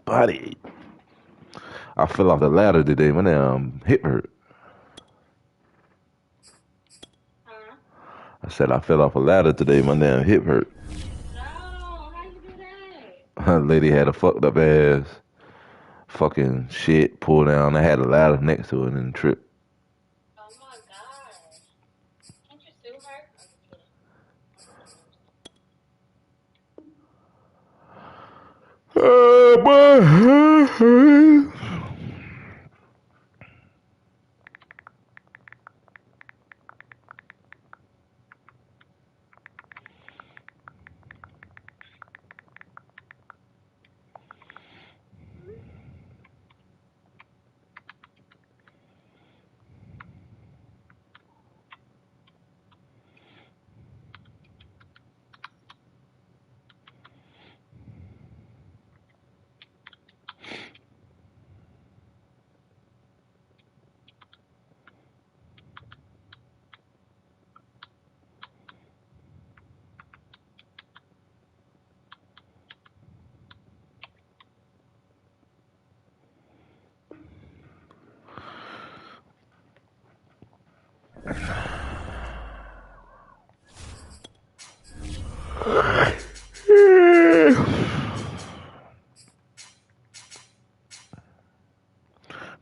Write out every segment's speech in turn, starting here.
Body. I fell off the ladder today. My damn hip hurt. I said I fell off a ladder today. My damn hip hurt. No, how you do that? Lady had a fucked up ass fucking shit pulled down. I had a ladder next to it and tripped. Oh my gosh. Can't you sue her? I'm just kidding.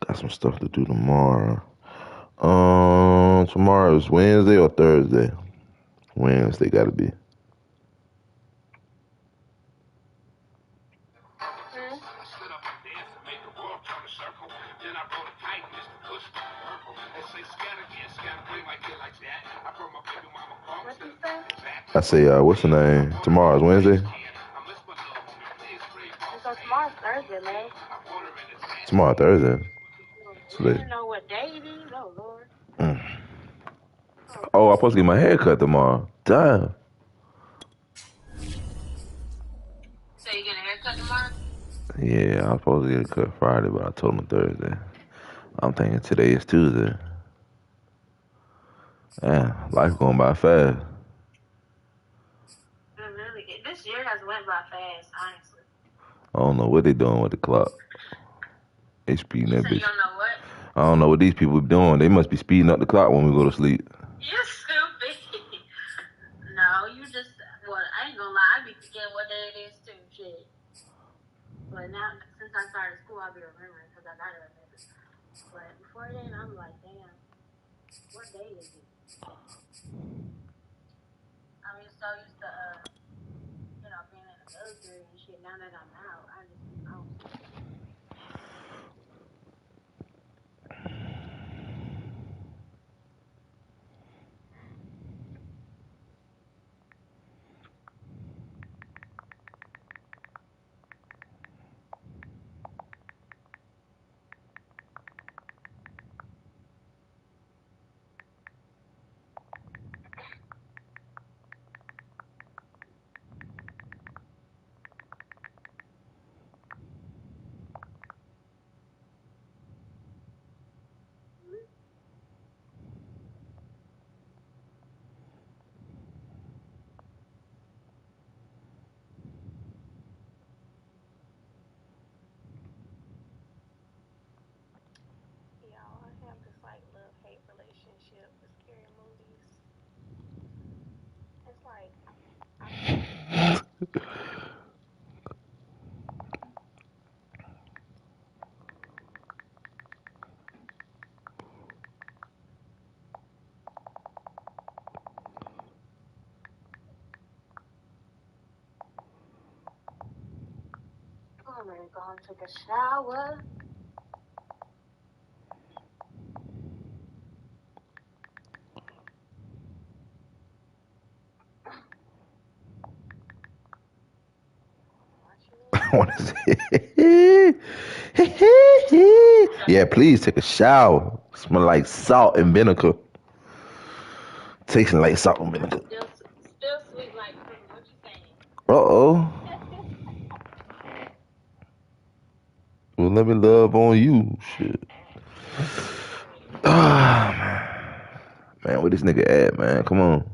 Got some stuff to do tomorrow. Tomorrow is Wednesday or Thursday? Wednesday gotta be. What you say? I say, what's the name? Tomorrow is Wednesday? So tomorrow's Thursday, man. Tomorrow Thursday. You didn't know what day it is? Oh, Lord. Oh, I'm supposed to get my hair cut tomorrow. Damn. So you getting a haircut tomorrow? Yeah, I'm supposed to get it cut Friday, but I told him Thursday. I'm thinking today is Tuesday. Man, life going by fast. Really, this year has went by fast, honestly. I don't know what they doing with the clock. They speeding You that say bitch. you don't know what? I don't know what these people doing. They must be speeding up the clock when we go to sleep. You stupid. No, you just, well, I ain't gonna lie, I be forgetting what day it is too, shit. But now, since I started school, I'll be remembering, because I gotta remember. But before then, I'm like, damn, what day is it? I'm just so used to, being in the military and shit. Now that I'm out, I don't see it. Y'all, I have this like love-hate relationship with scary movies. It's like I'm gonna go and take a shower. I want to say, yeah, please take a shower. Smell like salt and vinegar. Tasting like salt and vinegar. Still sweet like fruit. What you saying? Uh-oh. Well, let me love on you. Shit. Ah, man, where this nigga at, man? Come on.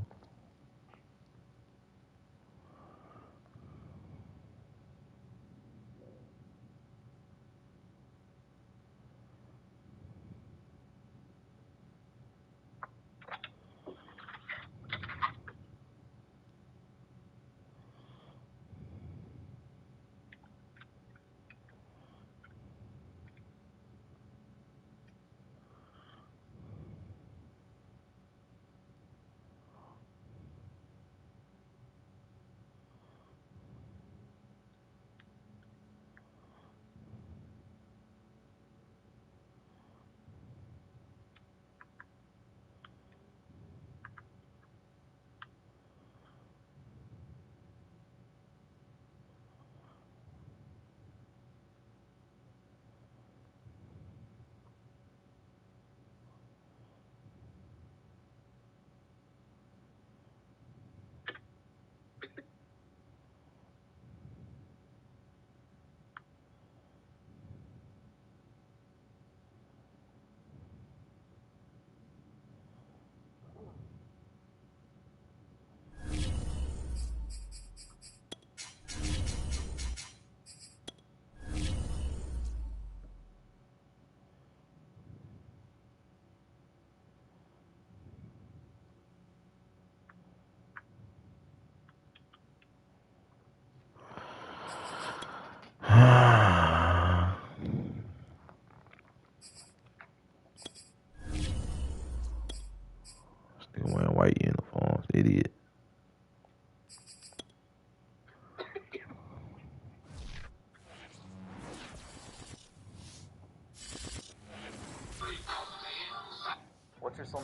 On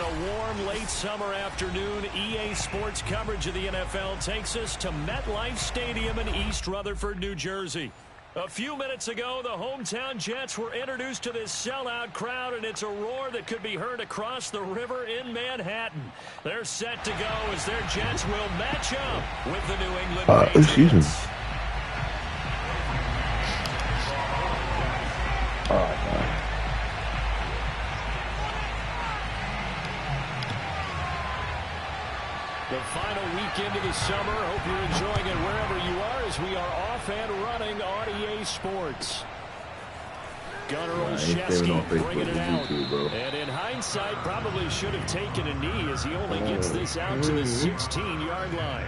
a warm, late summer afternoon, EA Sports coverage of the NFL takes us to MetLife Stadium in East Rutherford, New Jersey. A few minutes ago, the hometown Jets were introduced to this sellout crowd, and it's a roar that could be heard across the river in Manhattan. They're set to go as their Jets will match up with the New England Patriots. Excuse me. The final weekend of the summer. Hope you're enjoying it wherever you are as we are off and running on EA Sports. Gunnar Olszewski bringing it out. And in hindsight, probably should have taken a knee as he only gets this out to the 16-yard line.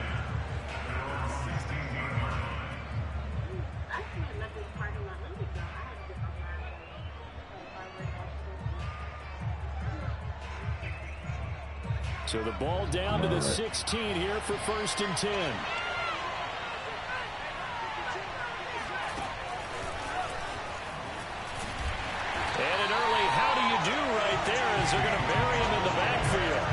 So the ball down to the 16 here for 1st and 10. And an early how do you do right there as they're going to bury him in the backfield.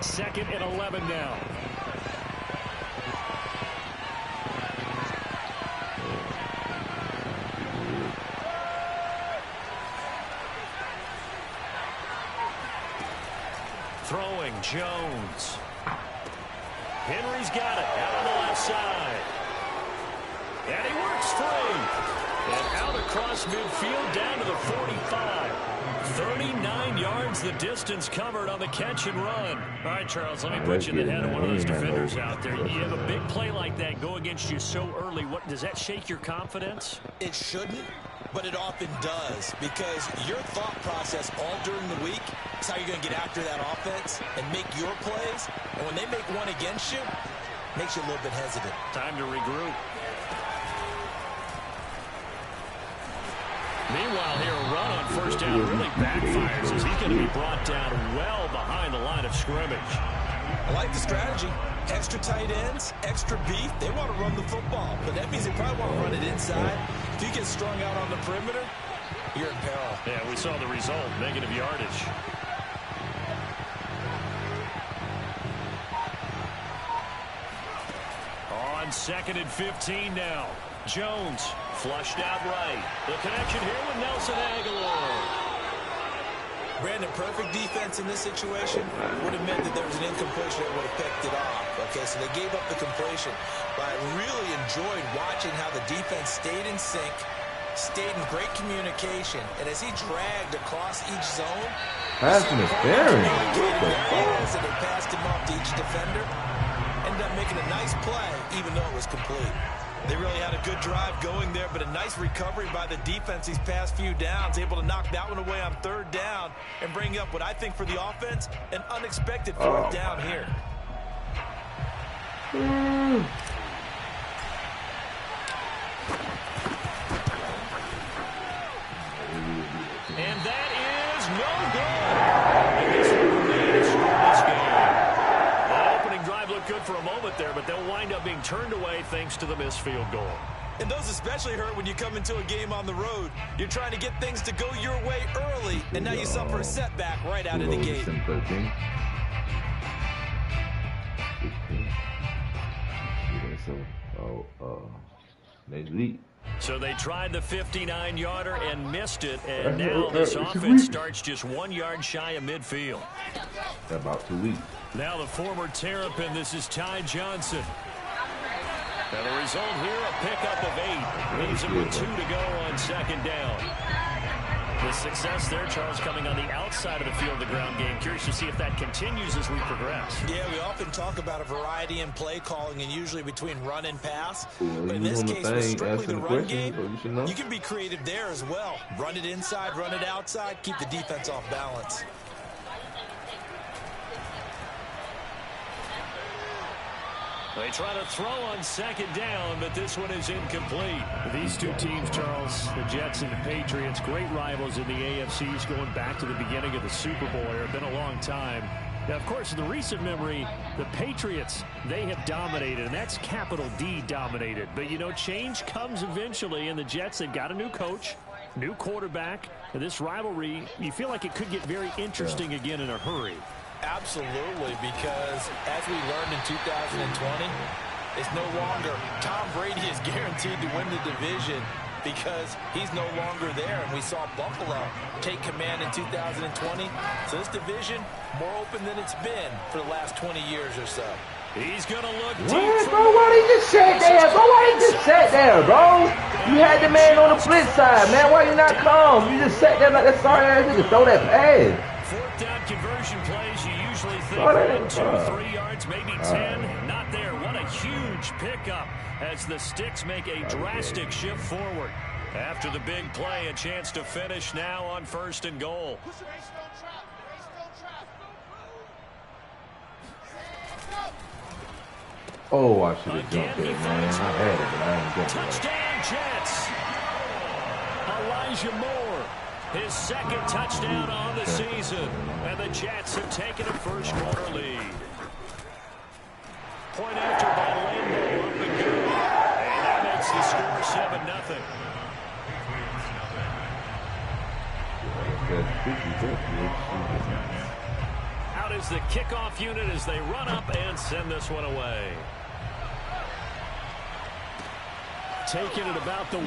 2nd and 11 now. Throwing Jones. Henry's got it out on the left side. And he works free. And out across midfield down to the 45. 39 yards the distance covered on the catch and run. All right, Charles, let me put you in the head of one of those defenders out there. You have a big play like that go against you so early. What does that shake your confidence? It shouldn't, but it often does, because your thought process all during the week is how you're going to get after that offense and make your plays. And when they make one against you, it makes you a little bit hesitant. Time to regroup. Meanwhile, here a run on 1st down really backfires as he's going to be brought down well behind the line of scrimmage. I like the strategy. Extra tight ends, extra beef. They want to run the football, but that means they probably want to run it inside. If you get strung out on the perimeter, you're in peril. Yeah, we saw the result, negative yardage. On 2nd and 15 now. Jones flushed out right. The connection here with Nelson Aguilar. Brandon, perfect defense in this situation would have meant that there was an incompletion that would have picked it off. Okay, so they gave up the completion. But I really enjoyed watching how the defense stayed in sync, stayed in great communication, and as he dragged across each zone, passing interference. And they passed him off to each defender. Ended up making a nice play, even though it was complete. They really had a good drive going there, but a nice recovery by the defense these past few downs, able to knock that one away on 3rd down and bring up what I think for the offense, an unexpected 4th down here. And that is no good. I guess we're ready to start this game. That opening drive looked good for a moment there, but they'll wind up being turned away thanks to the missed field goal. And those especially hurt when you come into a game on the road. You're trying to get things to go your way early, and now you suffer a setback right out of the gate. Next week. So they tried the 59-yarder and missed it, and now this offense starts just 1 yard shy of midfield. About 2 weeks. Now the former Terrapin, this is Ty Johnson. And the result here, a pickup of 8. Leaves him with 2 to go on 2nd down. The success there, Charles, coming on the outside of the field, the ground game. Curious to see if that continues as we progress. Yeah, we often talk about a variety in play calling and usually between run and pass. But in this case, with strictly the run game, you can be creative there as well. Run it inside, run it outside, keep the defense off balance. They try to throw on second down, but this one is incomplete. These two teams, Charles, the Jets and the Patriots, great rivals in the AFCs going back to the beginning of the Super Bowl era. It's been a long time. Now, of course, in the recent memory, the Patriots, they have dominated, and that's capital D dominated. But, you know, change comes eventually, and the Jets, they've got a new coach, new quarterback. And this rivalry, you feel like it could get very interesting again in a hurry. Absolutely, because as we learned in 2020, it's no longer Tom Brady is guaranteed to win the division because he's no longer there. And we saw Buffalo take command in 2020. So this division, more open than it's been for the last 20 years or so. He's going to look deep. What, bro? Why they just sat there, bro? Why they just sat there, bro? You had the man on the blitz side, man. Why you not calm? You just sat there like that sorry ass nigga throw that pass. Fourth down conversion plays, you usually think 1, 2, 3 yards, maybe 10. Not there. What a huge pickup as the Sticks make a drastic shift forward. After the big play, a chance to finish now on 1st and goal. Oh, I should have jumped it, man. I had it, but I didn't jump it. Touchdown, Jets. Elijah Moore, his 2nd touchdown on the season. And the Jets have taken a first-quarter lead. Point after by Lambo, up and good. And that makes the score 7-0. Out is the kickoff unit as they run up and send this one away. Taking it about the 1.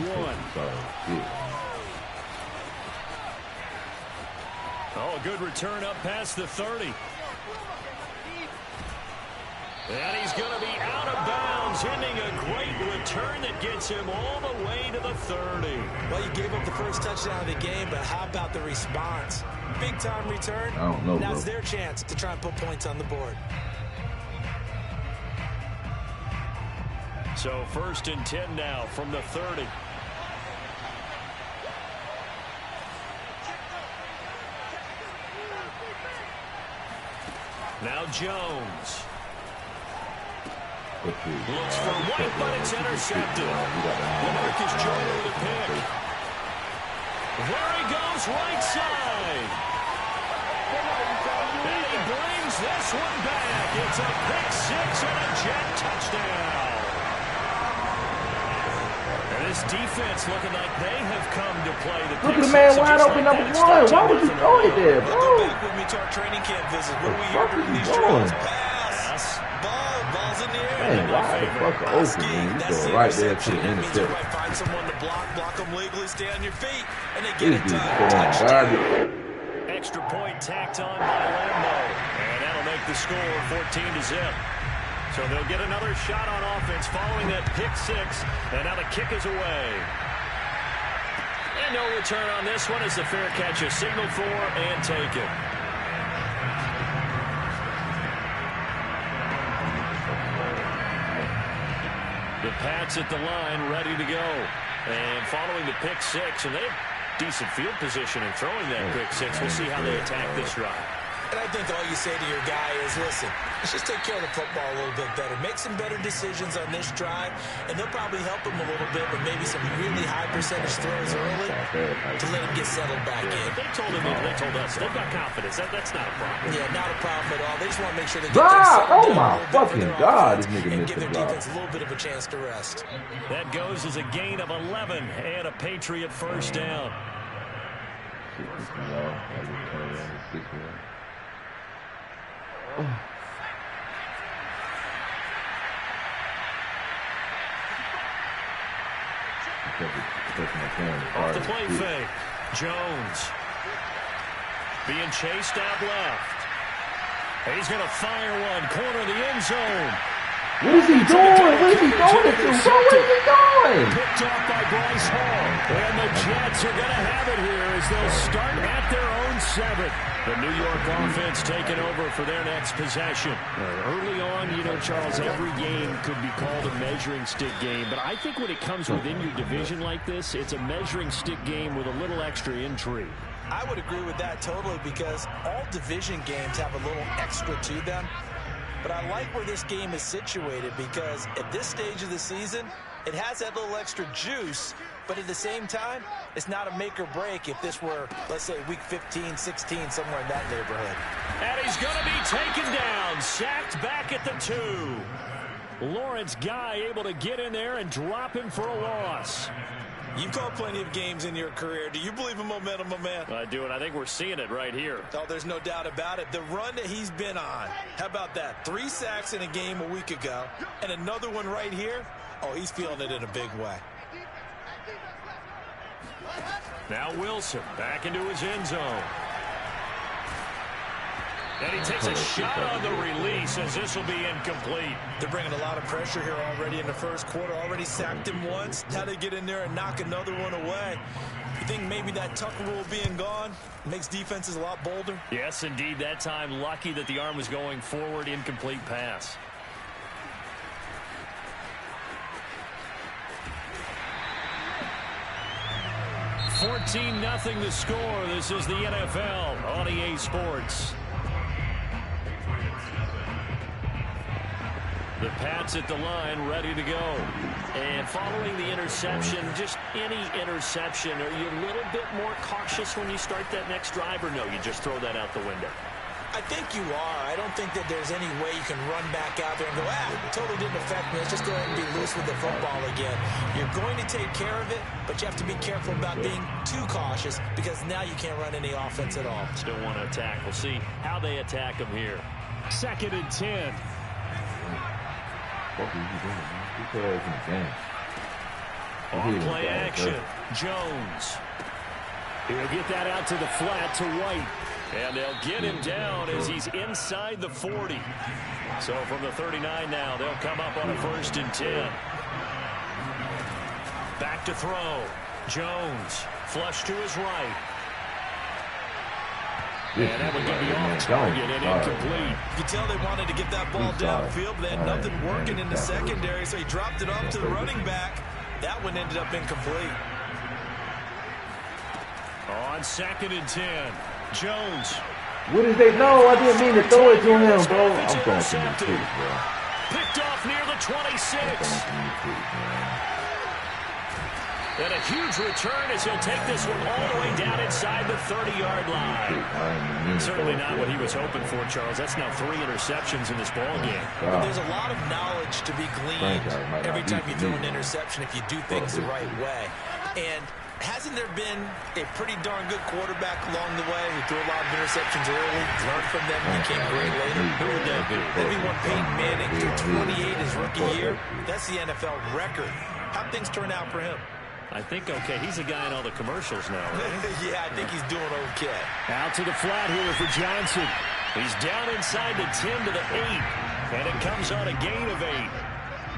Oh, a good return up past the 30. And he's going to be out of bounds, ending a great return that gets him all the way to the 30. Well, you gave up the first touchdown of the game, but how about the response? Big-time return. I don't know, now bro. it's their chance to try and put points on the board. So 1st and 10 now from the 30. Now Jones. Looks for White, but it's intercepted. Lamarcus Joyner with a pick. There he goes, right side. And he brings this one back. It's a pick 6 and a Jet touchdown. And this defense looking like they have come to play the pick. Look at the man wide open number 1. Why would you throw it there, bro? Go back with me to our training camp visit. What do we hear during these drills? Pass. Ball's in the air. Man, why the fuck open, man? You go right there to the interception. Find someone to block them legally, stay on your feet, and they get it done. Touchdown. Extra point tacked on by Lambo. And that'll make the score 14-0. So they'll get another shot on offense following that pick 6. And now the kick is away. And no return on this one as the fair catch is signaled for and taken. The Pats at the line, ready to go. And following the pick 6, and they have decent field position in throwing that pick 6. We'll see how they attack this drive. And I think all you say to your guy is, listen, let's just take care of the football a little bit better. Make some better decisions on this drive, and they'll probably help him a little bit with maybe some really high percentage throws early to let him get settled back in. They told him, they told us, they've got confidence. That's not a problem. Yeah, not a problem at all. They just want to make sure they get their Oh my fucking God, this nigga and missed give the their block. defense a little bit of a chance to rest. That goes as a gain of 11 and a Patriot first down. Off the play fake. Jones being chased out left. He's going to fire one. Corner of the end zone. What is he doing? What is he throwing it to? Bro, what is he doing? Picked off by Bryce Hall. And the Jets are going to have it here as they'll start at their own 7. The New York offense taking over for their next possession. Early on, you know, Charles, every game could be called a measuring stick game. But I think when it comes within your division like this, it's a measuring stick game with a little extra intrigue. I would agree with that totally because all division games have a little extra to them. But I like where this game is situated because at this stage of the season, it has that little extra juice, but at the same time, it's not a make or break if this were, let's say, week 15, 16, somewhere in that neighborhood. And he's going to be taken down, sacked back at the 2. Lawrence Guy able to get in there and drop him for a loss. You've called plenty of games in your career. Do you believe in momentum, my man? I do, and I think we're seeing it right here. Oh, there's no doubt about it. The run that he's been on, how about that? 3 sacks in a game a week ago, and another one right here. Oh, he's feeling it in a big way. Now Wilson back into his end zone. And he takes a shot on the release as this will be incomplete. They're bringing a lot of pressure here already in the first quarter. Already sacked him once. Now they get in there and knock another one away. You think maybe that Tucker rule being gone makes defenses a lot bolder? Yes, indeed. That time, lucky that the arm was going forward. Incomplete pass. $14-0 the score. This is the NFL on EA Sports. The Pats at the line, ready to go. And following the interception, just any interception, are you a little bit more cautious when you start that next drive, or no, you just throw that out the window? I think you are. I don't think that there's any way you can run back out there and go, it totally didn't affect me. Let's just go ahead and be loose with the football again. You're going to take care of it, but you have to be careful about being too cautious because now you can't run any offense at all. Still want to attack. We'll see how they attack them here. 2nd and 10. On play action, Jones. He'll get that out to the flat to White. And they'll get him down as he's inside the 40. So from the 39 now, they'll come up on a 1st and 10. Back to throw. Jones, flush to his right. And that would get the off target and incomplete. You can tell they wanted to get that ball downfield, but they had nothing working in the secondary, so he dropped it off to the running back. That one ended up incomplete. On 2nd and 10, Jones. What did they know? I didn't mean to throw it to him, bro. I'm going to intercepted. Picked off near the 26. And a huge return as he'll take this one all the way down inside the 30-yard line. Certainly not what he was hoping for, Charles. That's now 3 interceptions in this ball game. But there's a lot of knowledge to be gleaned every time you throw an interception if you do things the right way. And hasn't there been a pretty darn good quarterback along the way who threw a lot of interceptions early, learned from them, and became great later? Who would that be? That'd be one Peyton Manning, threw 28 his rookie year. That's the NFL record. How'd things turn out for him? I think okay. He's a guy in all the commercials now, right? Yeah, I think he's doing okay. Out to the flat here for Johnson. He's down inside the 10 to the 8. And it comes on a gain of 8.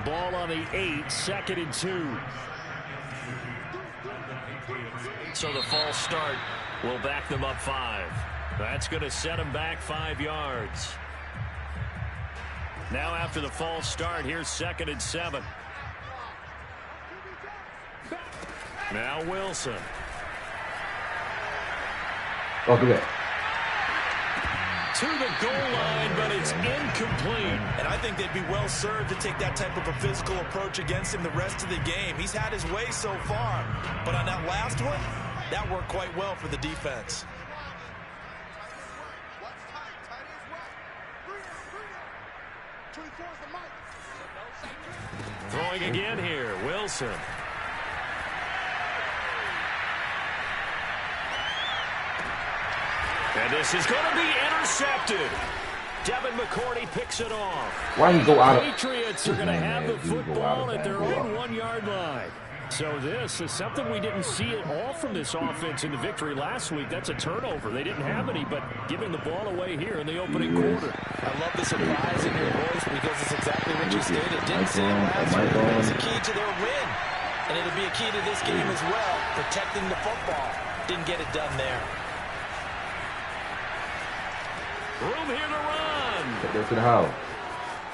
Ball on the 8, 2nd and 2. So the false start will back them up 5. That's going to set them back 5 yards. Now after the false start, here's 2nd and 7. Now Wilson. Oh, good. To the goal line, but it's incomplete. And I think they'd be well served to take that type of a physical approach against him the rest of the game. He's had his way so far. But on that last one, that worked quite well for the defense. Throwing again here, Wilson. And this is going to be intercepted. Devin McCourty picks it off. Why he go out of... Patriots are going to have the football at their own 1-yard line. So this is something we didn't see at all from this offense in the victory last week. That's a turnover. They didn't have any, but giving the ball away here in the opening quarter. I love the surprise in your voice because it's exactly what you stated. Didn't see it last week, but it's a key to their win. And it'll be a key to this game as well, protecting the football. Didn't get it done there. Room here to run. Take that to the house.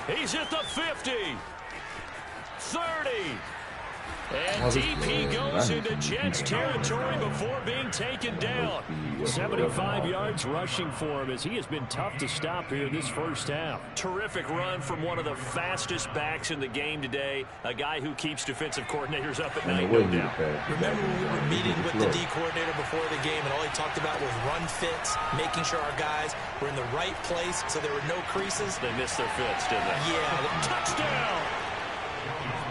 He's at the 50. 30. And deep he goes into Jets territory before being taken down. 75 yards rushing for him as he has been tough to stop here this first half. Terrific run from one of the fastest backs in the game today. A guy who keeps defensive coordinators up at night, no doubt. Remember when we were meeting with the D coordinator before the game and all he talked about was run fits, making sure our guys were in the right place so there were no creases? They missed their fits, didn't they? Yeah. Touchdown!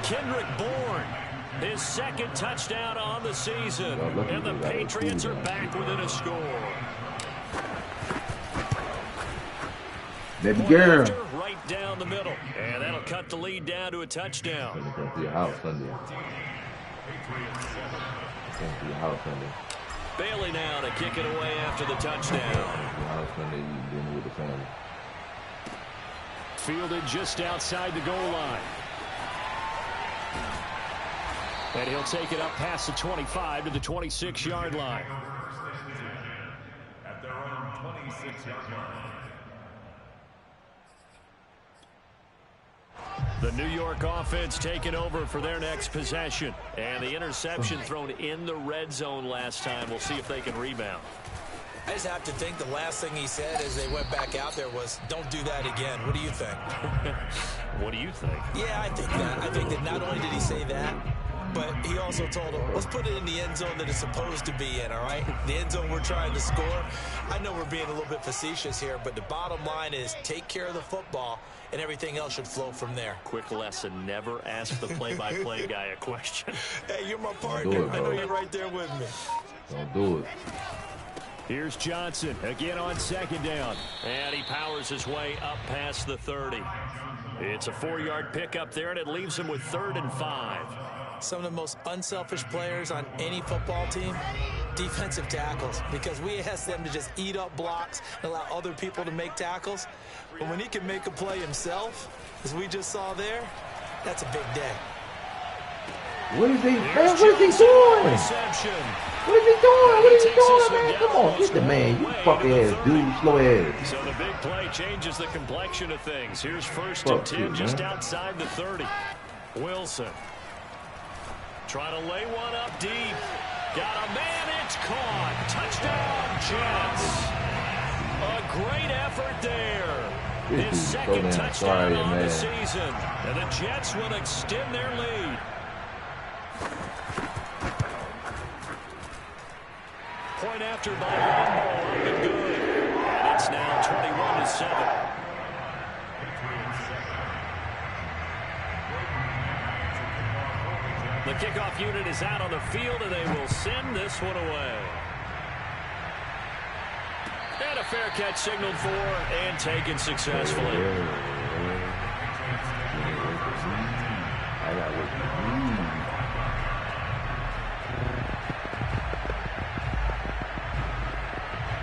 Kendrick Bourne. His second touchdown on the season. And the Patriots are back within a score. Baby girl. Right down the middle. And that'll cut the lead down to a touchdown. Bailey now to kick it away after the touchdown. Fielded just outside the goal line. And he'll take it up past the 25 to the 26-yard line. At their own 26-yard line. The New York offense taking over for their next possession. And the interception thrown in the red zone last time. We'll see if they can rebound. I just have to think the last thing he said as they went back out there was, don't do that again. What do you think? What do you think? Yeah, I think that. I think that not only did he say that, but he also told him, let's put it in the end zone that it's supposed to be in, all right? The end zone we're trying to score. I know we're being a little bit facetious here, but the bottom line is take care of the football, and everything else should flow from there. Quick lesson, never ask the play-by-play guy a question. Hey, you're my partner. I know you're right there with me. Don't do it. Here's Johnson again on second down. And he powers his way up past the 30. It's a 4-yard pickup there, and it leaves him with 3rd and 5. Some of the most unselfish players on any football team, defensive tackles, because we ask them to just eat up blocks and allow other people to make tackles. But when he can make a play himself, as we just saw there, that's a big day. What is he, man? What is he doing? Reception. What is he doing? What is he doing, man? Come on, get the man. You fucking ass, dude. Slow ass. So the big play changes the complexion of things. Here's 1st and 10 just outside the 30. Wilson. Trying to lay one up deep. Got a man, it's caught. Touchdown, Jets. A great effort there. His second touchdown on the season. And the Jets will extend their lead. Point after by one ball up and good. And it's now 21-7. The kickoff unit is out on the field, and they will send this one away. And a fair catch signaled for and taken successfully.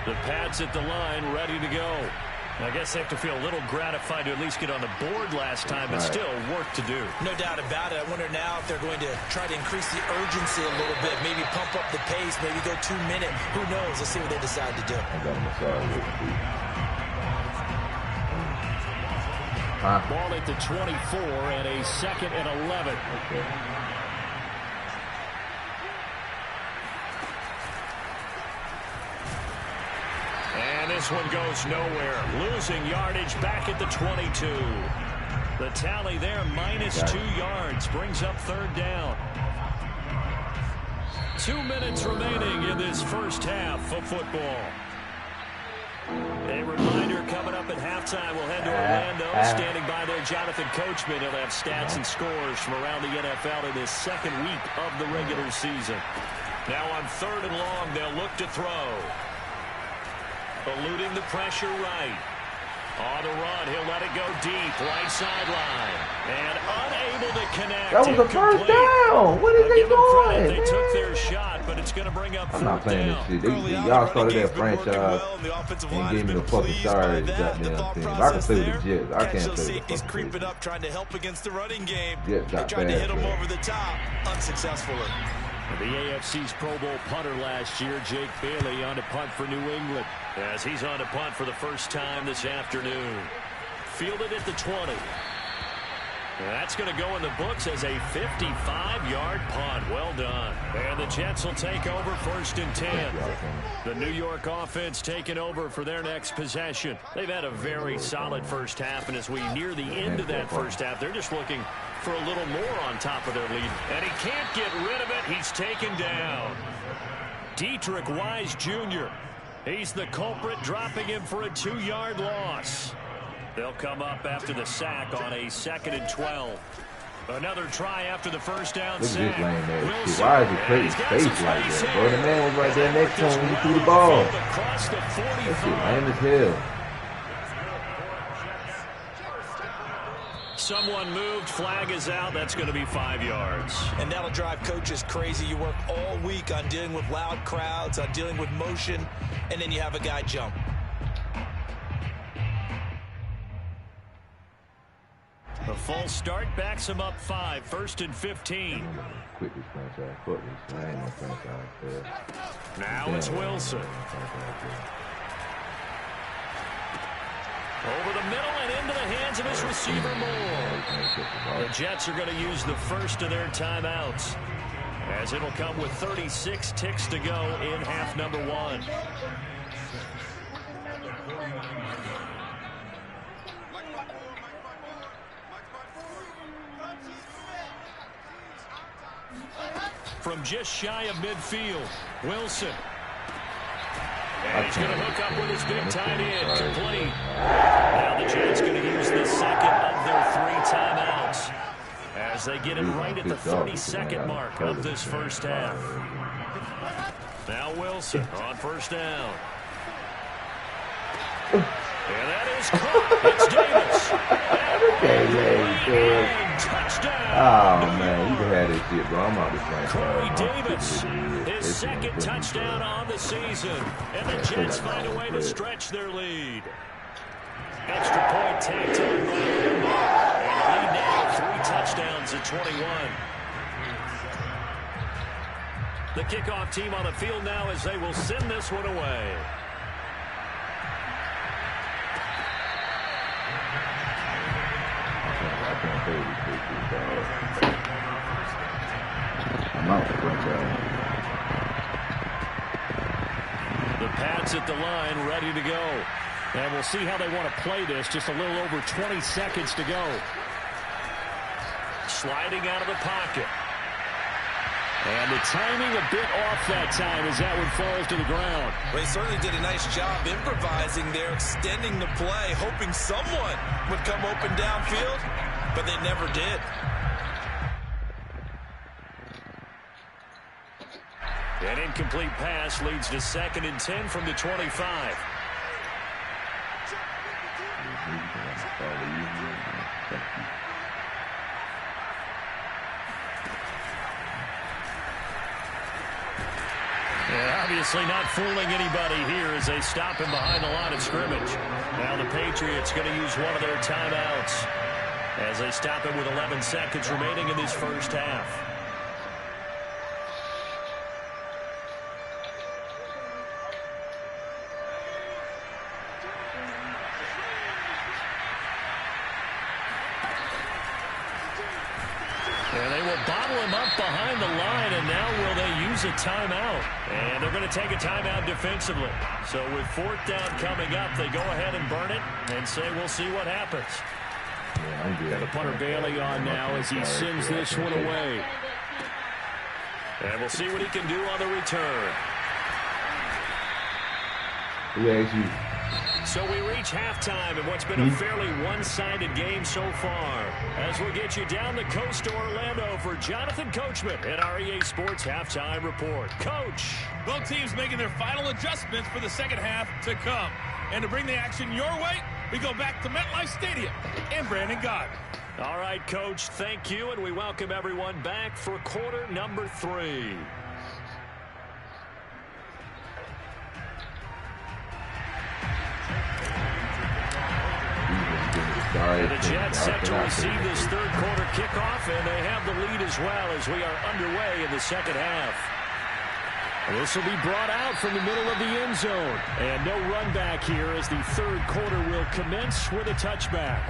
The Pats at the line, ready to go. I guess they have to feel a little gratified to at least get on the board last time, but still work to do. No doubt about it. I wonder now if they're going to try to increase the urgency a little bit, maybe pump up the pace, maybe go 2-minute. Who knows? Let's see what they decide to do. Ball at the 24 and a 2nd and 11. And this one goes nowhere. Losing yardage back at the 22. The tally there, -2 yards. Brings up 3rd down. 2 minutes remaining in this first half of football. A reminder coming up at halftime. We'll head to Orlando. Standing by there, Jonathan Coachman. He'll have stats and scores from around the NFL in this 2nd week of the regular season. Now on 3rd and long, they'll look to throw. Eluding the pressure right. On the run, he'll let it go deep, right sideline. And unable to connect. That was the first down. What is they doing? They took their shot, but it's going to bring up 4th down. I'm not playing this shit. Y'all started that franchise and gave me the fucking stars. Goddamn thing. I can play with the Jets. I can't play with the He's creeping up, trying to help against the running game. Jets got tried to hit him bad, over the top, unsuccessfully. The AFC's Pro Bowl punter last year, Jake Bailey, on to punt for New England. As he's on to punt for the first time this afternoon. Fielded at the 20. That's going to go in the books as a 55-yard punt. Well done. And the Jets will take over 1st and 10. The New York offense taking over for their next possession. They've had a very solid first half, and as we near the end of that first half, they're just looking for a little more on top of their lead. And he can't get rid of it. He's taken down. Dietrich Wise Jr. He's the culprit, dropping him for a 2-yard loss. They'll come up after the sack on a 2nd and 12. Another try after the first down sack. Wilson. Why is he putting his face like that, bro? The man was right there next to him when he threw the ball. Across the 45. That shit lame as hell. Someone moved. Flag is out. That's going to be 5 yards. And that'll drive coaches crazy. You work all week on dealing with loud crowds, on dealing with motion, and then you have a guy jump. A full start backs him up 5. 1st and 15. Now it's Wilson. Over the middle and into the hands of his receiver, Moore. The Jets are going to use the first of their timeouts, as it'll come with 36 ticks to go in half number 1. From just shy of midfield, Wilson. And he's going to hook up with his big tight end, complete. Now the Jets going to use the second of their 3 timeouts as they get it right at the 32nd mark of this first half. Now Wilson on first down. And that is caught. It's Davis. Touchdown. Oh, man, you can have this shit, bro. I'm out this thing. Corey Davis, his second touchdown on the season. And the Jets find a way to stretch their lead. Extra point tacked on by Limbaugh. And the lead now 3 touchdowns at 21. The kickoff team on the field now as they will send this one away. The Pats at the line, ready to go. And we'll see how they want to play this. Just a little over 20 seconds to go. Sliding out of the pocket. And the timing a bit off that time as that one falls to the ground. They certainly did a nice job improvising there, extending the play, hoping someone would come open downfield, but they never did. An incomplete pass leads to 2nd and 10 from the 25. And obviously not fooling anybody here as they stop him behind the line of scrimmage. Now the Patriots going to use one of their timeouts as they stop him with 11 seconds remaining in this first half. And they will bottle him up behind the line, and now will they use a timeout? And they're going to take a timeout defensively. So with 4th down coming up, they go ahead and burn it and say we'll see what happens. And the punter Bailey on now as he sends this one away. And we'll see what he can do on the return. So we reach halftime in what's been a fairly one-sided game so far. As we'll get you down the coast to Orlando for Jonathan Coachman at our EA Sports Halftime Report. Coach. Both teams making their final adjustments for the second half to come. And to bring the action your way, we go back to MetLife Stadium and Brandon Gott. All right, Coach, thank you, and we welcome everyone back for quarter number 3. And the Jets set to receive this third quarter kickoff, and they have the lead as well as we are underway in the second half. This will be brought out from the middle of the end zone. And no run back here as the third quarter will commence with a touchback.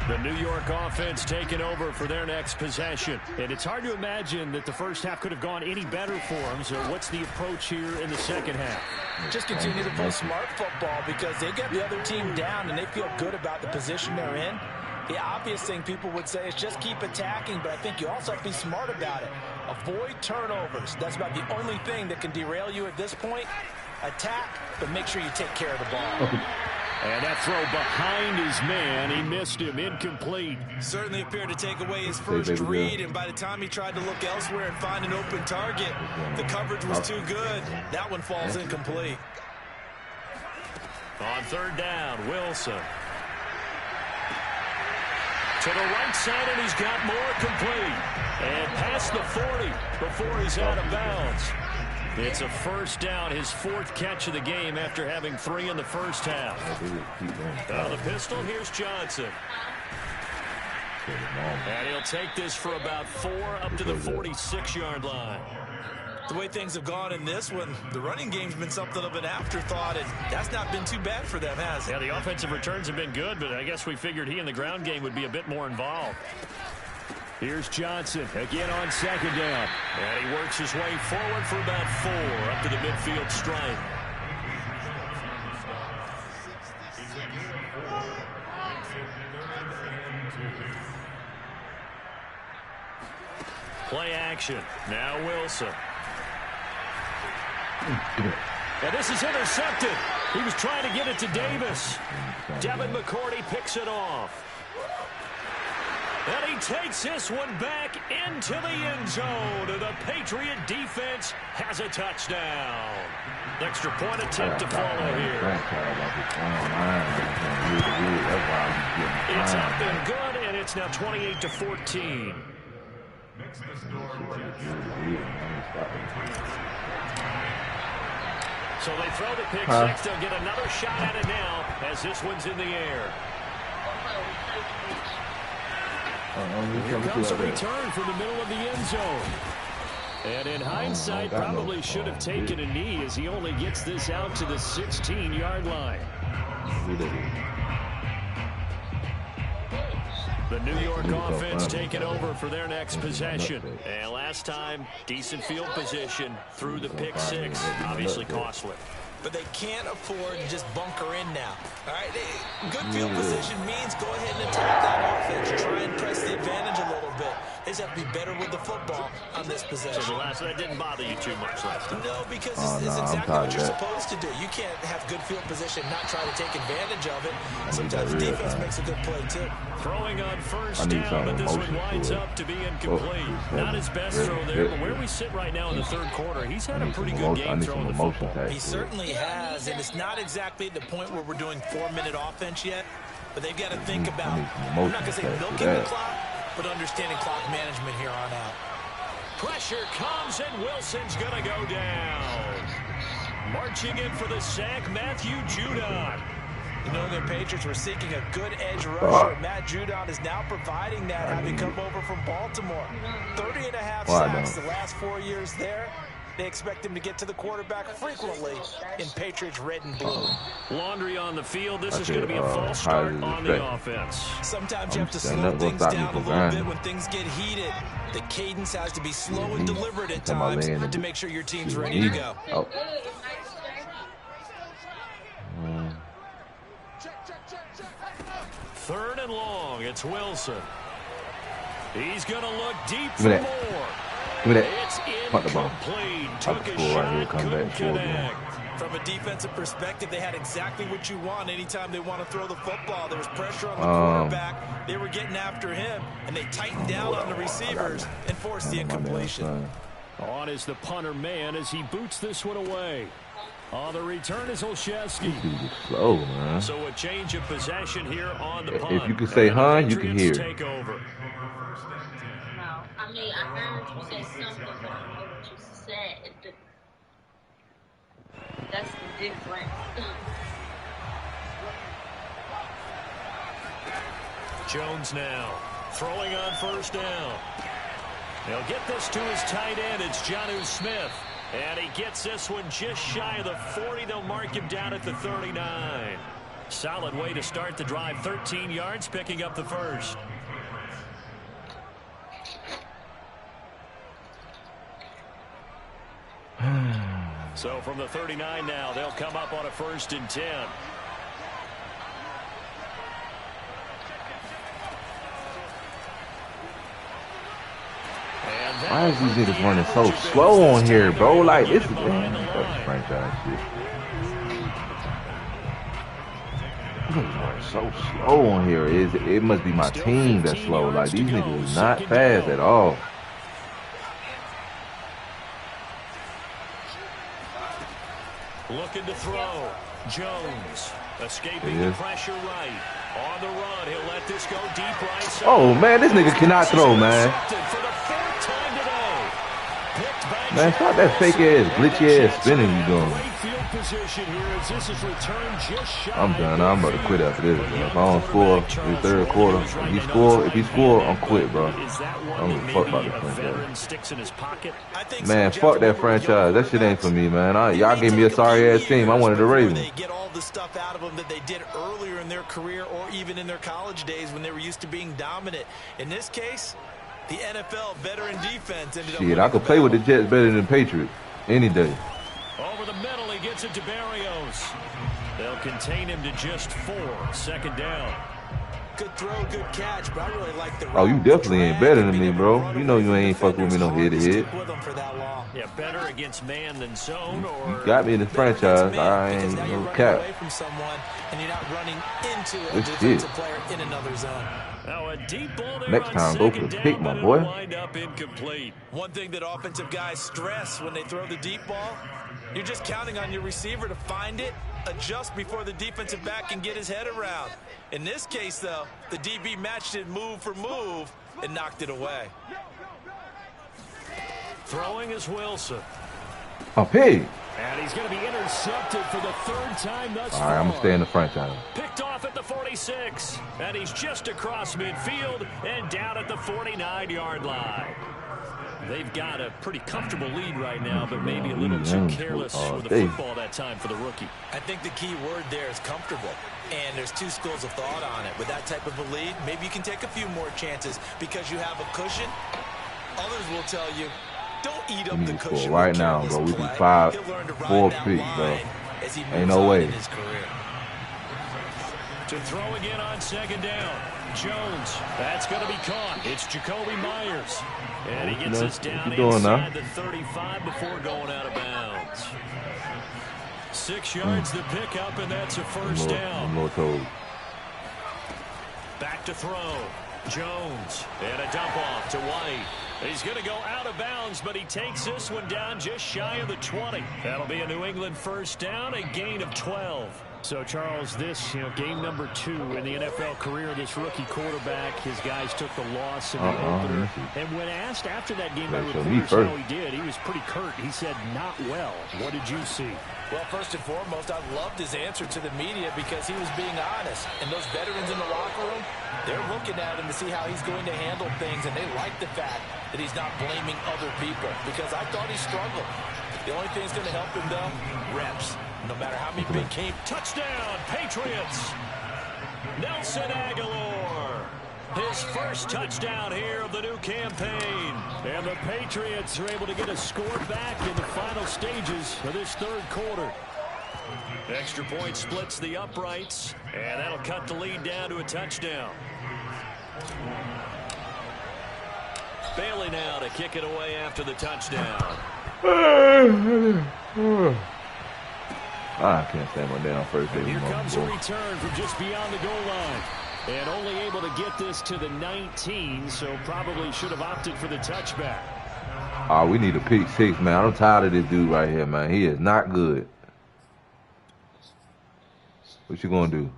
The New York offense taking over for their next possession. And it's hard to imagine that the first half could have gone any better for them. So what's the approach here in the second half? Just continue to play smart football because they get the other team down and they feel good about the position they're in. The obvious thing people would say is just keep attacking, but I think you also have to be smart about it. Avoid turnovers. That's about the only thing that can derail you at this point. Attack, but make sure you take care of the ball. And that throw behind his man, he missed him, incomplete. Certainly appeared to take away his first read, and by the time he tried to look elsewhere and find an open target, the coverage was too good. That one falls incomplete. On third down, Wilson. To the right side, and he's got more complete. And past the 40 before he's out of bounds. It's a first down, his fourth catch of the game after having 3 in the first half. Out of the pistol, here's Johnson. And he'll take this for about 4 up to the 46-yard line. The way things have gone in this one, the running game's been something of an afterthought, and that's not been too bad for them, has it? Yeah, the offensive returns have been good, but I guess we figured he in the ground game would be a bit more involved. Here's Johnson again on second down. And he works his way forward for about 4 up to the midfield stripe. Play action. Now Wilson. And this is intercepted. He was trying to get it to Davis. Devin McCourty picks it off. And he takes this one back into the end zone. The Patriot defense has a touchdown. Extra point attempt to follow here. It's up and good, and it's now 28-14. So they throw the pick six. They'll get another shot at it now as this one's in the air. Here comes a return from the middle of the end zone. And in hindsight, probably should have taken a knee as he only gets this out to the 16-yard line. The New York offense taking over for their next possession. And last time, decent field position through the pick six. Obviously costly. But they can't afford to just bunker in now. All right, good field position means go ahead and attack that offense. Try and press the advantage a little bit. They just have to be better with the football on this possession. So that didn't bother you too much last time? No, because it's exactly what you're supposed to do. You can't have good field position, not try to take advantage of it. Sometimes defense makes a good play, too. Throwing on first down, but this one winds up to be incomplete. Not his best throw there, but where we sit right now in the third quarter, he's had a pretty good game throwing the football. He certainly has, and it's not exactly at the point where we're doing 4-minute offense yet, but they've got to think about, I'm not going to say milking the clock, but understanding clock management here on out. Pressure comes, and Wilson's going to go down. Marching in for the sack, Matthew Judon. The New England Patriots were seeking a good edge rusher. Matt Judon is now providing that, having come over from Baltimore. 30.5 sacks the last 4 years there. They expect him to get to the quarterback frequently in Patriots red and blue. Laundry on the field. This is going to be a false start on the offense. Sometimes you have to slow things down a little bit when things get heated. The cadence has to be slow and deliberate at times to make sure your team's ready to go. Third and long. It's Wilson. He's going to look deep for more. It's incomplete. Took a shot, couldn't connect. From a defensive perspective, they had exactly what you want anytime they want to throw the football. There was pressure on the quarterback. They were getting after him, and they tightened down on the receivers and forced the incompletion. On is the punter man as he boots this one away. On the return is Olszewski. Slow, man. So a change of possession here on the punt. If you can say you can hear. Take over. I mean, I heard you say something, but I don't know what you said. That's the difference. Jones now throwing on first down. They'll get this to his tight end. It's Jonnu Smith. And he gets this one just shy of the 40. They'll mark him down at the 39. Solid way to start the drive. 13 yards, picking up the first. So from the 39 now, they'll come up on a 1st and 10. Why is these niggas running so slow on here, bro? Like, this is franchise shit. Running so slow on here. It must be my team that's slow. Like, these niggas is not fast at all. Looking to throw. Jones escaping the pressure right. On the run, he'll let this go deep right side. Oh, man, this nigga cannot throw, man. Man, stop that fake ass, glitchy ass spinning you doing. I'm done. I'm about to quit after this. Bro. If I don't score in the 3rd quarter, if he score, I'm quit, bro. I'm gonna fuck about this franchise. Man, fuck that franchise. That shit ain't for me, man. Y'all gave me a sorry ass team. I wanted the Ravens. They get all the stuff out of them that they did earlier in their career or even in their college days when they were used to being dominant. In this case, the NFL veteran defense ended up. Shit, I could play with the Jets better than the Patriots any day. Over the middle, he gets it to Barrios. They'll contain him to just 4. 2nd down. Good throw, good catch, but I really like the. Oh, you definitely ain't better than me, bro. You know you ain't fucking with me no head-to-head. Yeah, better against man than zone. Or you got me in the franchise. I ain't no cap. This shit. Next time, go for the pick, my boy. One thing that offensive guys stress when they throw the deep ball, you're just counting on your receiver to find it, adjust before the defensive back can get his head around. In this case, though, the DB matched it move for move and knocked it away. Throwing is Wilson. A pig. And he's going to be intercepted for the 3rd time thus far. All right, I'm going to stay in the franchise. Picked off at the 46. And he's just across midfield and down at the 49-yard line. They've got a pretty comfortable lead right now, but maybe a little too careless with the football that time for the rookie. I think the key word there is comfortable. And there's 2 schools of thought on it. With that type of a lead, maybe you can take a few more chances because you have a cushion. Others will tell you, don't eat up the cushion right now, bro. We be 4 picks, bro. Ain't no way. To throw again on 2nd down. Jones, that's going to be caught. It's Jacoby Myers. And he gets us down inside the 35 before going out of bounds. 6 yards to pick up, and that's a 1st down. Back to throw. Jones, and a dump off to White. He's going to go out of bounds, but he takes this one down just shy of the 20. That'll be a New England 1st down, a gain of 12. So, Charles, this, game number 2 in the NFL career, this rookie quarterback, his guys took the loss in the opener. And when asked after that game by reporters how he did, he was pretty curt. He said, not well. What did you see? Well, first and foremost, I loved his answer to the media because he was being honest. And those veterans in the locker room, they're looking at him to see how he's going to handle things, and they like the fact that he's not blaming other people because I thought he struggled. The only thing that's going to help him, though, reps. No matter how many big games. Touchdown, Patriots. Nelson Aguilar. His first touchdown here of the new campaign. And the Patriots are able to get a score back in the final stages of this 3rd quarter. Extra point splits the uprights, and that'll cut the lead down to a touchdown. Bailey now to kick it away after the touchdown. I can't stand my damn first day. Here comes a return from just beyond the goal line. And only able to get this to the 19, so probably should have opted for the touchback. Oh, we need a pick 6, man. I'm tired of this dude right here, man. He is not good. What you gonna do?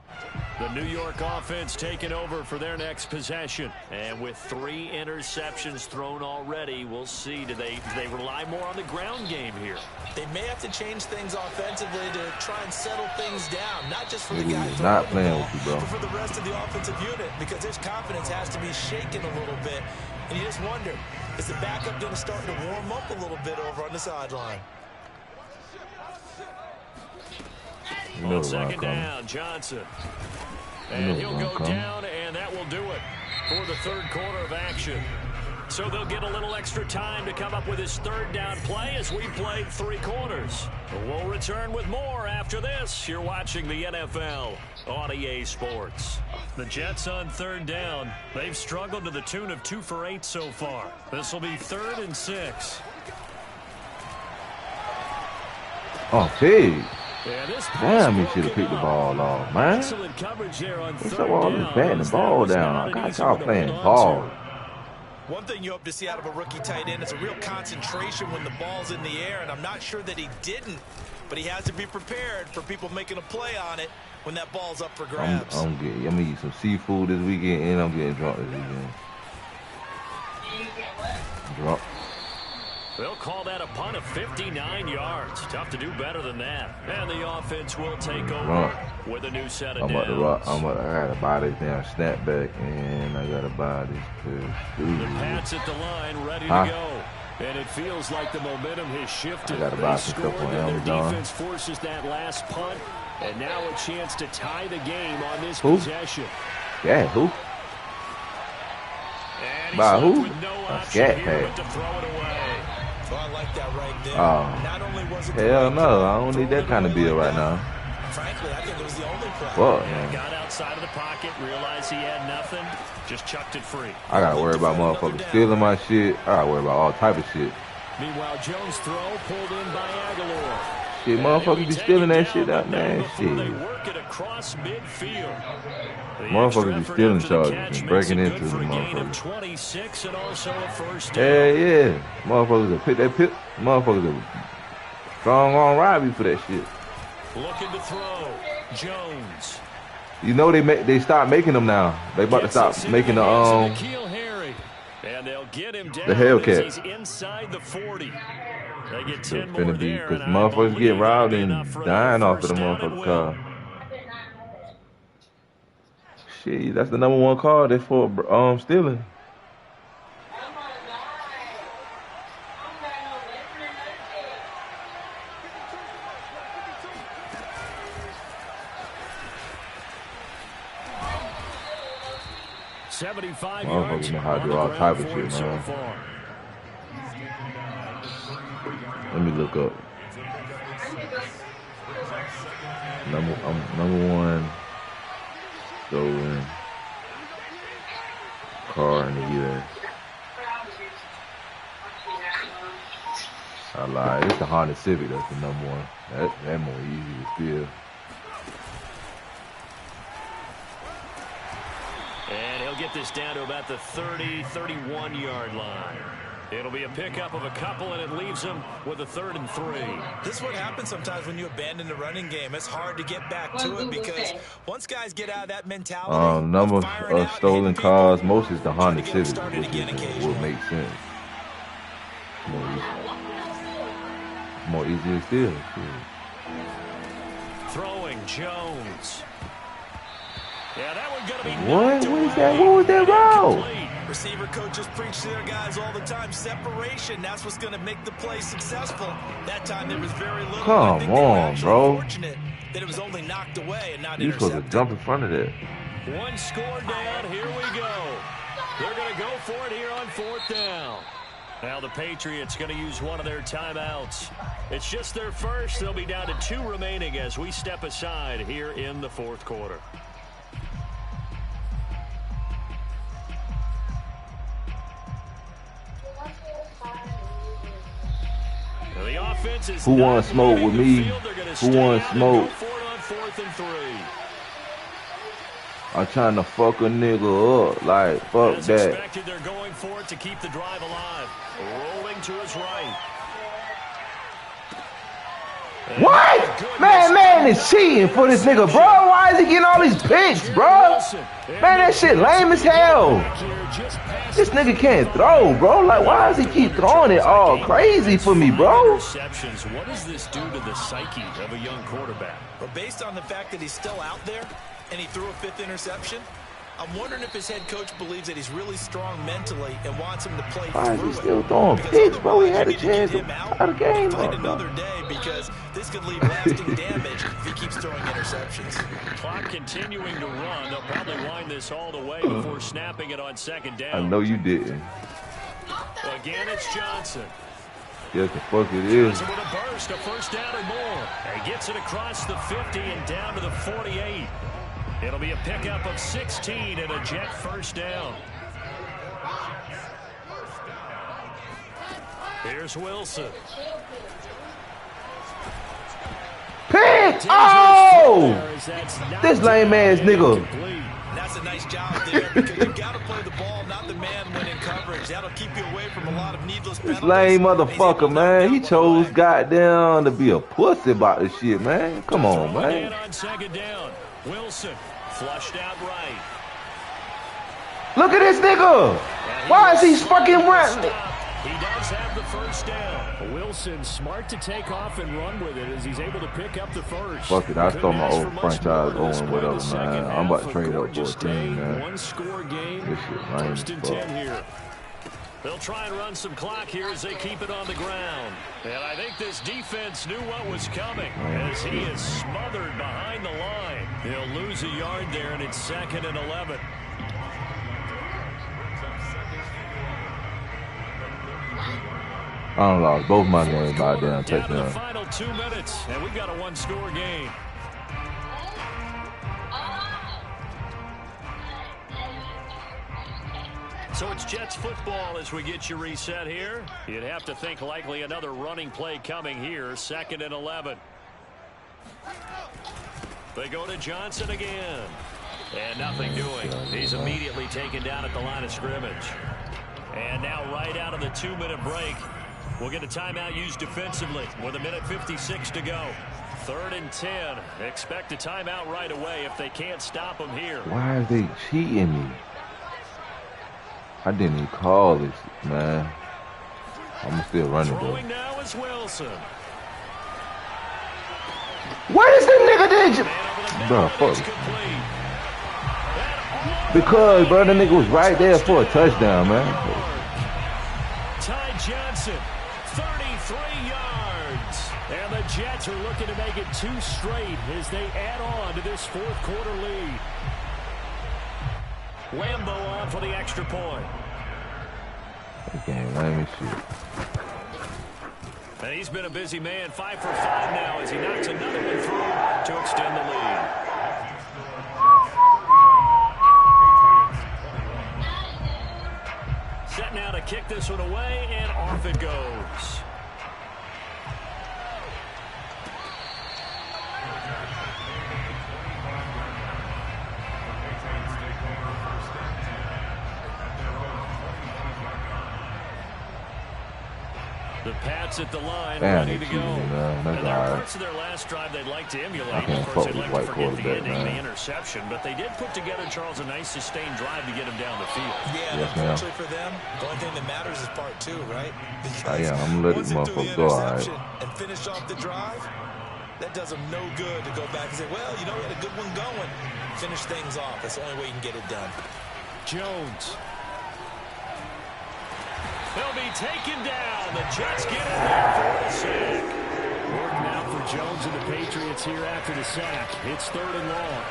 The New York offense taking over for their next possession. And with 3 interceptions thrown already, we'll see. Do they rely more on the ground game here? They may have to change things offensively to try and settle things down. Not just for the guys not playing with you, bro, but for the rest of the offensive unit, because his confidence has to be shaken a little bit. And you just wonder, is the backup going to start to warm up a little bit over on the sideline? You know On second coming. down, Johnson. And he'll go down, and that will do it for the third quarter of action. So they'll get a little extra time to come up with his third down play as we played 3 quarters. We'll return with more after this. You're watching the NFL on EA Sports. The Jets on third down. They've struggled to the tune of 2 for 8 so far. This will be 3rd and 6. Oh, gee. Yeah, damn, he should have picked the ball off, man. What's up with all this batting the ball down? I got y'all playing ball. One thing you hope to see out of a rookie tight end is a real concentration when the ball's in the air, and I'm not sure that he didn't, but he has to be prepared for people making a play on it when that ball's up for grabs. I'm gonna eat some seafood this weekend, and I'm getting drunk this weekend. Drunk. They'll call that a punt of 59 yards. Tough to do better than that. And the offense will take over with a new set of downs. I gotta buy this damn snapback, and I gotta buy this The Pats at the line, ready to go. And it feels like the momentum has shifted. I gotta buy some stuff on Amazon. Their defense forces that last punt, and now a chance to tie the game on this possession. Yeah, who? By who? A scat pack. Oh, I like that right there. Not only was it hell no, I don't need that kind of bill right now. Frankly, I think it was the only play. Got outside of the pocket, realized he had nothing, just chucked it free. I gotta worry about motherfuckers stealing my shit. I gotta worry about all type of shit. Meanwhile, Jones' throw pulled in by Aguilar. Shit, motherfuckers be stealing that shit out, man. Shit. They work it across midfield. Motherfuckers be stealing charges and breaking into the motherfuckers. 26 and also a first down. Yeah. Motherfuckers that pick that pit. Motherfuckers that strong on rob you for that shit. Looking to throw. Jones. You know they start making them now. They about to stop making the And they'll get him down the Hellcat. He's inside the 40. They get 10 more there. Because motherfuckers get robbed and dying off of the motherfucking car. Shit, that's the #1 car that's for stealing. Motherfuckers know how to do all type of shit, man. Let me look up. #1 stolen car in the U.S. I lied. It's the Honda Civic that's the #1. That more easy to steal. And he'll get this down to about the 30-31 yard line. It'll be a pickup of a couple, and it leaves him with a 3rd and 3. This is what happens sometimes when you abandon the running game. It's hard to get back to it because once guys get out of that mentality. Number of stolen cars, most is the Honda Civic, which will make sense. More easy to steal. Throwing Jones. Yeah, that one gonna be what is that? What was that route? Receiver coaches preach to their guys all the time. Separation, that's what's going to make the play successful. That time there was very little. Come on, bro. Fortunate that it was only knocked away and not intercepted. You're supposed to jump in front of that. One score down. Here we go. They're going to go for it here on 4th down. Now the Patriots going to use one of their timeouts. It's just their first. They'll be down to 2 remaining as we step aside here in the 4th quarter. The offense is who wants smoke with me? Who wants smoke? I'm trying to fuck a nigga up. Like, fuck As that. Expected, they're going for it to keep the drive alive. Rolling to his right. What? Man is cheating for this nigga, bro. Why is he getting all these picks, bro? Man, that shit lame as hell. This nigga can't throw, bro. Like, why does he keep throwing it all crazy for me, bro? What does this do to the psyche of a young quarterback? Well, based on the fact that he's still out there and he threw a 5th interception, I'm wondering if his head coach believes that he's really strong mentally and wants him to play Why is through he still it. throwing picks, bro? He had a chance to out out of the game. fight another day because this could leave lasting damage if he keeps throwing interceptions. Clock continuing to run. They'll probably wind this all the way before snapping it on second down. I know you didn't. Again, it's Johnson. Yes, the fuck it is. Johnson with a burst, a first down and more. And gets it across the 50 and down to the 48. It'll be a pickup of 16 and a Jet first down. Here's Wilson. Pick! Oh! This lame ass nigga. That's a nice job there because you've got to play the ball, not the man when in coverage. That'll keep you away from a lot of needless penalties. This lame motherfucker, man. He chose goddamn to be a pussy about this shit, man. Come on, man. On second down. Wilson flushed out right. Look at this nigga. Why is he fucking running? He does have the first down. Wilson smart to take off and run with it as he's able to pick up the first. Fuck it, I start my old franchise going whatever, man. I'm about to trade up for a team, man. One score game. This shit lame First and as 10 fuck. here. They'll try and run some clock here as they keep it on the ground. And I think this defense knew what was coming as he is smothered behind the line. He'll lose a yard there, and it's 2nd and 11. I done lost both my games by damn Down to the touchdown. final 2 minutes, and we've got a one-score game. So it's Jets football as we get you reset here. You'd have to think likely another running play coming here, 2nd and 11. They go to Johnson again. And nothing doing. He's immediately taken down at the line of scrimmage. And now right out of the 2-minute break, we'll get a timeout used defensively with 1:56 to go. 3rd and 10. Expect a timeout right away if they can't stop them here. Why are they cheating me? I didn't even call this, man. I'm still running though. Throwing now is Wilson. What is the nigga did? Bro, fuck. Because, bro, the nigga was right there for a touchdown, man. Ty Johnson, 33 yards. And the Jets are looking to make it 2 straight as they add on to this 4th quarter lead. Lambeau on for the extra point. Okay, let me see. And he's been a busy man, 5 for 5 now as he knocks another one through to extend the lead. Set now to kick this one away, and off it goes. The Pats at the line, ready to go. And there are parts of their last drive they'd like to emulate. Of course, they'd like to forget the ending, the interception. But they did put together, Charles, a nice sustained drive to get him down the field. Yeah, unfortunately for them, the only thing that matters is part 2, right? Yeah, I'm gonna let this motherfucker go, all right. And finish off the drive, that does them no good to go back and say, well, you know, we had a good one going. Finish things off. That's the only way you can get it done. Jones. They'll be taken down. The Jets get in there for the sack. Working out for Jones and the Patriots here after the sack. It's 3rd and long.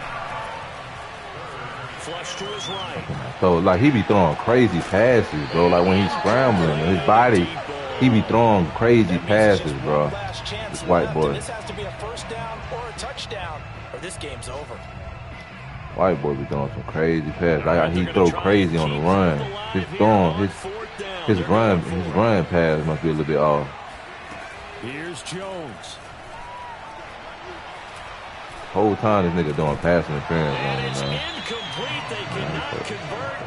Flush to his right. So, like, he be throwing crazy passes, bro. Like, when he's scrambling, his body, he be throwing crazy passes, bro. This white boy. This has to be a first down or a touchdown, or this game's over. White boy be throwing some crazy passes. Like, he throw crazy on the run. His run pass must be a little bit off. Here's Jones. Whole time this nigga doing pass interference on him, man. Incomplete. They cannot convert.